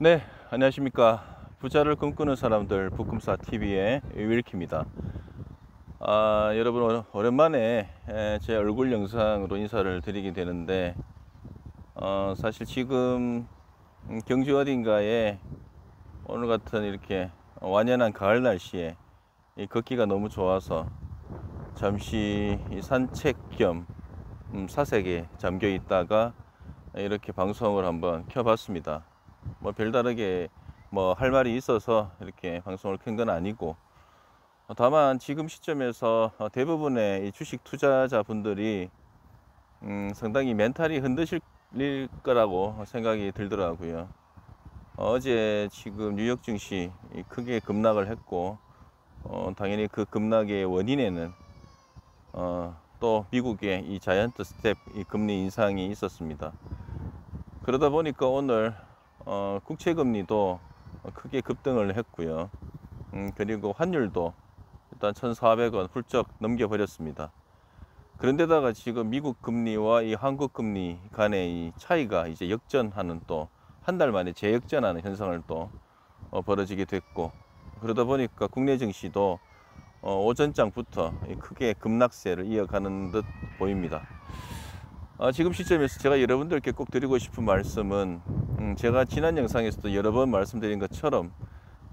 네, 안녕하십니까. 부자를 꿈꾸는 사람들 북금사 TV의 윌키입니다. 여러분 오랜만에 제 얼굴 영상으로 인사를 드리게 되는데, 사실 지금 경주 어딘가에 오늘 같은 이렇게 완연한 가을 날씨에 이 걷기가 너무 좋아서 잠시 이 산책 겸 사색에 잠겨 있다가 이렇게 방송을 한번 켜봤습니다. 뭐 별다르게 뭐 할 말이 있어서 이렇게 방송을 켠 건 아니고, 다만 지금 시점에서 대부분의 이 주식 투자자분들이 상당히 멘탈이 흔드실 거라고 생각이 들더라고요. 어제 지금 뉴욕 증시 크게 급락을 했고, 당연히 그 급락의 원인에는 또 미국의 이 자이언트 스텝 이 금리 인상이 있었습니다. 그러다 보니까 오늘 국채금리도 크게 급등을 했고요. 그리고 환율도 일단 1,400원 훌쩍 넘겨버렸습니다. 그런데다가 지금 미국 금리와 이 한국 금리 간의 이 차이가 이제 역전하는, 또 한 달 만에 재역전하는 현상을 또 벌어지게 됐고, 그러다 보니까 국내 증시도 오전장부터 크게 급락세를 이어가는 듯 보입니다. 지금 시점에서 제가 여러분들께 꼭 드리고 싶은 말씀은, 제가 지난 영상에서도 여러 번 말씀드린 것처럼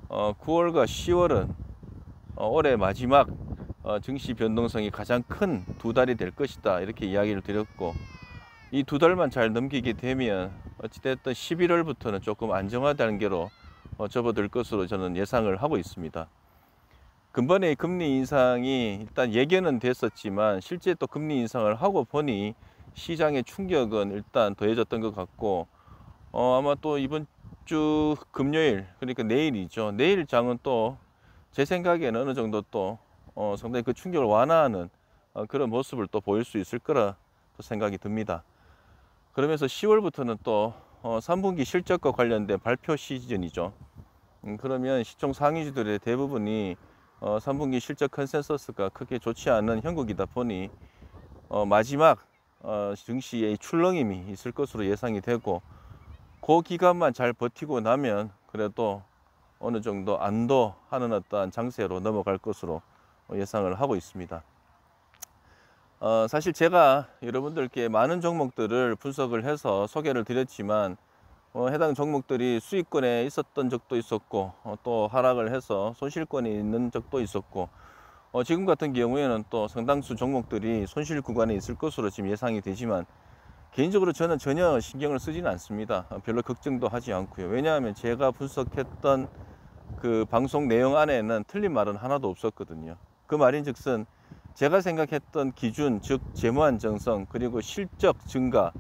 9월과 10월은 올해 마지막 증시 변동성이 가장 큰 두 달이 될 것이다, 이렇게 이야기를 드렸고, 이 두 달만 잘 넘기게 되면 어찌됐든 11월부터는 조금 안정화 단계로 접어들 것으로 저는 예상을 하고 있습니다. 근본의 금리 인상이 일단 예견은 됐었지만 실제 또 금리 인상을 하고 보니 시장의 충격은 일단 더해졌던 것 같고, 아마 또 이번 주 금요일, 그러니까 내일이죠. 내일 장은 또 제 생각에는 어느 정도 또 상당히 그 충격을 완화하는 그런 모습을 또 보일 수 있을 거라 또 생각이 듭니다. 그러면서 10월부터는 또 3분기 실적과 관련된 발표 시즌이죠. 그러면 시총 상위주들의 대부분이 3분기 실적 컨센서스가 크게 좋지 않은 형국이다 보니 마지막 증시의 출렁임이 있을 것으로 예상이 되고, 그 기간만 잘 버티고 나면 그래도 어느 정도 안도하는 어떠한 장세로 넘어갈 것으로 예상을 하고 있습니다. 사실 제가 여러분들께 많은 종목들을 분석을 해서 소개를 드렸지만, 해당 종목들이 수익권에 있었던 적도 있었고, 또 하락을 해서 손실권에 있는 적도 있었고, 지금 같은 경우에는 또 상당수 종목들이 손실 구간에 있을 것으로 지금 예상이 되지만, 개인적으로 저는 전혀 신경을 쓰지는 않습니다. 별로 걱정도 하지 않고요. 왜냐하면 제가 분석했던 그 방송 내용 안에는 틀린 말은 하나도 없었거든요. 그 말인즉슨 제가 생각했던 기준, 즉 재무 안정성, 그리고 실적 증가,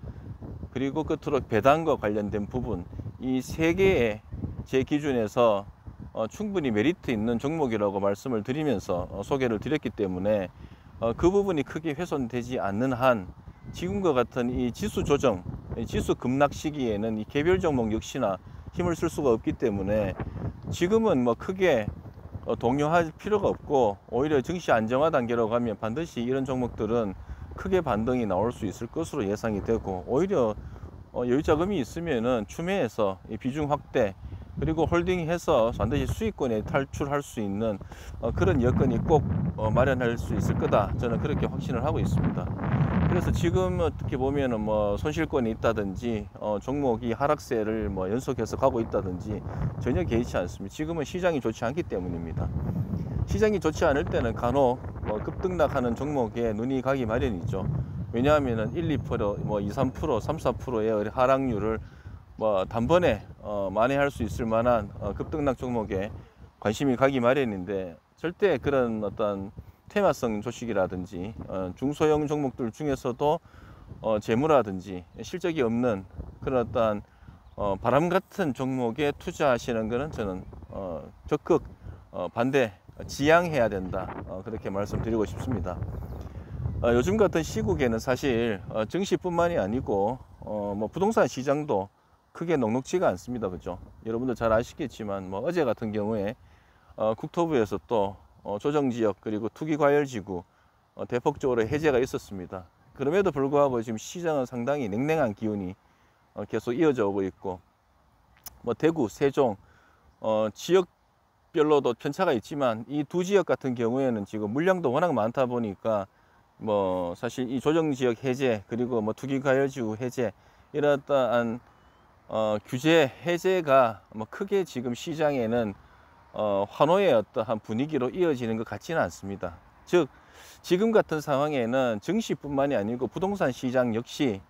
그리고 끝으로 배당과 관련된 부분, 이 세 개의 제 기준에서 충분히 메리트 있는 종목이라고 말씀을 드리면서 소개를 드렸기 때문에, 그 부분이 크게 훼손되지 않는 한 지금과 같은 이 지수 조정, 지수 급락 시기에는 이 개별 종목 역시나 힘을 쓸 수가 없기 때문에 지금은 뭐 크게 동요할 필요가 없고, 오히려 증시 안정화 단계로 가면 반드시 이런 종목들은 크게 반등이 나올 수 있을 것으로 예상이 되고, 오히려 여유 자금이 있으면은 추매해서 비중 확대, 그리고 홀딩해서 반드시 수익권에 탈출할 수 있는 그런 여건이 꼭 마련할 수 있을 거다, 저는 그렇게 확신을 하고 있습니다. 그래서 지금 어떻게 보면은 뭐 손실권이 있다든지 종목이 하락세를 뭐 연속해서 가고 있다든지 전혀 개의치 않습니다. 지금은 시장이 좋지 않기 때문입니다. 시장이 좋지 않을 때는 간혹 뭐 급등락하는 종목에 눈이 가기 마련이죠. 왜냐하면은 1, 2%, 뭐 2, 3%, 3, 4%의 하락률을 뭐 단번에 만회할 수 있을 만한 급등락 종목에 관심이 가기 마련인데, 절대 그런 어떤 테마성 주식이라든지 중소형 종목들 중에서도 재무라든지 실적이 없는 그런 어떤 바람 같은 종목에 투자하시는 것은 저는 적극 반대, 지양해야 된다, 그렇게 말씀드리고 싶습니다. 요즘 같은 시국에는 사실 증시뿐만이 아니고 뭐 부동산 시장도 크게 녹록지가 않습니다. 그죠? 여러분들 잘 아시겠지만, 뭐 어제 같은 경우에 국토부에서 또 조정지역 그리고 투기과열지구 대폭적으로 해제가 있었습니다. 그럼에도 불구하고 지금 시장은 상당히 냉랭한 기운이 계속 이어져 오고 있고, 뭐 대구, 세종, 지역별로도 편차가 있지만 이 두 지역 같은 경우에는 지금 물량도 워낙 많다 보니까 뭐 사실 이 조정지역 해제 그리고 뭐 투기과열지구 해제 이러한 규제 해제가 뭐 크게 지금 시장에는 환호의 어떠한 분위기로 이어지는 것 같지는 않습니다. 즉 지금 같은 상황에는 증시뿐만이 아니고 부동산 시장 역시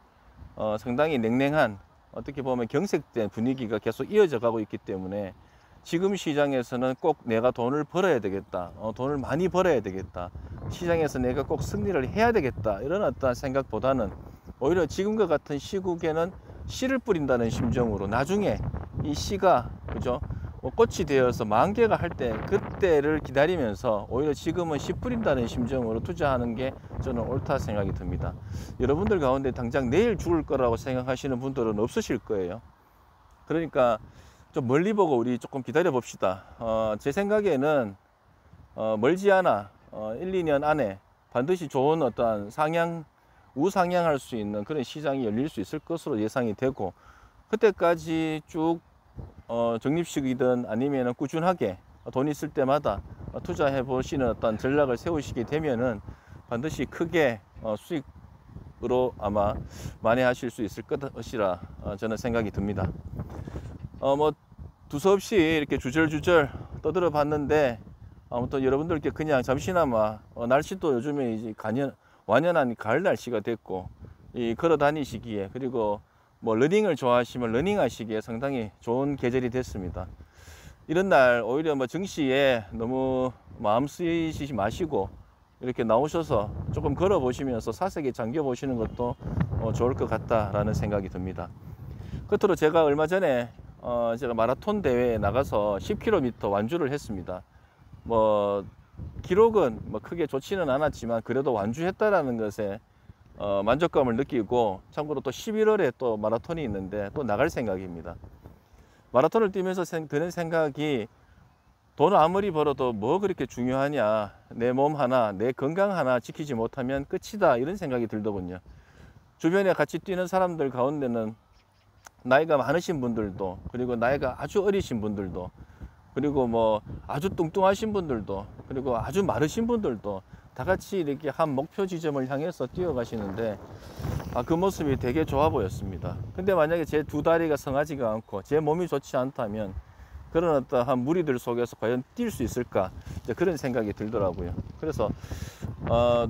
상당히 냉랭한 어떻게 보면 경색된 분위기가 계속 이어져 가고 있기 때문에 지금 시장에서는 꼭 내가 돈을 벌어야 되겠다, 돈을 많이 벌어야 되겠다, 시장에서 내가 꼭 승리를 해야 되겠다 이런 어떤 생각보다는 오히려 지금과 같은 시국에는 씨를 뿌린다는 심정으로 나중에 이 씨가 그죠 꽃이 되어서 만개가 할 때 그때를 기다리면서 오히려 지금은 씨 뿌린다는 심정으로 투자하는 게 저는 옳다 생각이 듭니다. 여러분들 가운데 당장 내일 죽을 거라고 생각하시는 분들은 없으실 거예요. 그러니까 좀 멀리 보고 우리 조금 기다려 봅시다. 제 생각에는 멀지 않아 1, 2년 안에 반드시 좋은 어떠한 우상향할 수 있는 그런 시장이 열릴 수 있을 것으로 예상이 되고, 그때까지 쭉 적립식이든 아니면 꾸준하게 돈 있을 때마다 투자해 보시는 어떤 전략을 세우시게 되면은 반드시 크게 수익으로 아마 만회하실 수 있을 것이라 저는 생각이 듭니다. 뭐 두서없이 이렇게 주절주절 떠들어 봤는데 아무튼 여러분들께 그냥 잠시나마 날씨도 요즘에 이제 완연한 가을 날씨가 됐고 이 걸어 다니시기에 그리고 뭐 러닝을 좋아하시면 러닝 하시기에 상당히 좋은 계절이 됐습니다. 이런 날 오히려 뭐 증시에 너무 마음 쓰이시지 마시고 이렇게 나오셔서 조금 걸어 보시면서 사색에 잠겨 보시는 것도 좋을 것 같다라는 생각이 듭니다. 끝으로 제가 얼마 전에 제가 마라톤 대회에 나가서 10km 완주를 했습니다. 뭐 기록은 뭐 크게 좋지는 않았지만 그래도 완주했다라는 것에 만족감을 느끼고, 참고로 또 11월에 또 마라톤이 있는데 또 나갈 생각입니다. 마라톤을 뛰면서 드는 생각이 돈 아무리 벌어도 뭐 그렇게 중요하냐, 내 몸 하나, 내 건강 하나 지키지 못하면 끝이다 이런 생각이 들더군요. 주변에 같이 뛰는 사람들 가운데는 나이가 많으신 분들도, 그리고 나이가 아주 어리신 분들도, 그리고 뭐 아주 뚱뚱하신 분들도, 그리고 아주 마르신 분들도 다 같이 이렇게 한 목표 지점을 향해서 뛰어가시는데 그 모습이 되게 좋아 보였습니다. 근데 만약에 제 두 다리가 성하지가 않고 제 몸이 좋지 않다면 그런 어떠한 무리들 속에서 과연 뛸 수 있을까, 그런 생각이 들더라고요. 그래서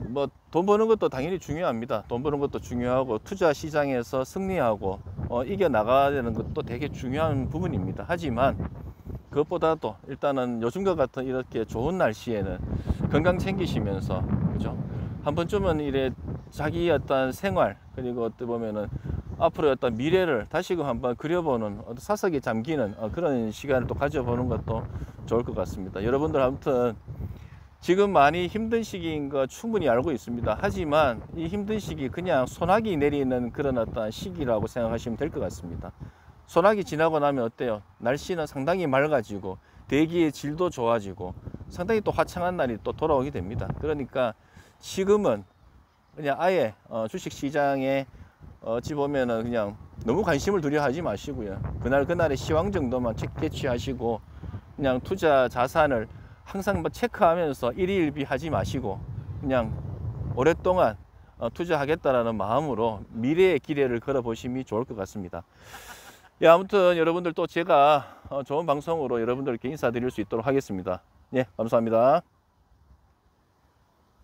뭐 돈 버는 것도 당연히 중요합니다. 돈 버는 것도 중요하고 투자 시장에서 승리하고 이겨 나가야 되는 것도 되게 중요한 부분입니다. 하지만 그것보다도 일단은 요즘과 같은 이렇게 좋은 날씨에는 건강 챙기시면서 그죠, 한 번쯤은 이래 자기 어떤 생활 그리고 어떻게 보면은 앞으로 어떤 미래를 다시금 한번 그려보는 사석에 잠기는 그런 시간을 또 가져보는 것도 좋을 것 같습니다. 여러분들 아무튼 지금 많이 힘든 시기인 거 충분히 알고 있습니다. 하지만 이 힘든 시기 그냥 소나기 내리는 그런 어떤 시기라고 생각하시면 될 것 같습니다. 소나기 지나고 나면 어때요? 날씨는 상당히 맑아지고 대기의 질도 좋아지고 상당히 또 화창한 날이 또 돌아오게 됩니다. 그러니까 지금은 그냥 아예 주식 시장에 어찌 보면은 그냥 너무 관심을 두려 하지 마시고요. 그날의 시황 정도만 캐치하시고 그냥 투자 자산을 항상 뭐 체크하면서 일희일비 하지 마시고 그냥 오랫동안 투자하겠다라는 마음으로 미래의 기대를 걸어 보심이 좋을 것 같습니다. 예, 아무튼 여러분들 또 제가 좋은 방송으로 여러분들께 인사드릴 수 있도록 하겠습니다. 예, 감사합니다.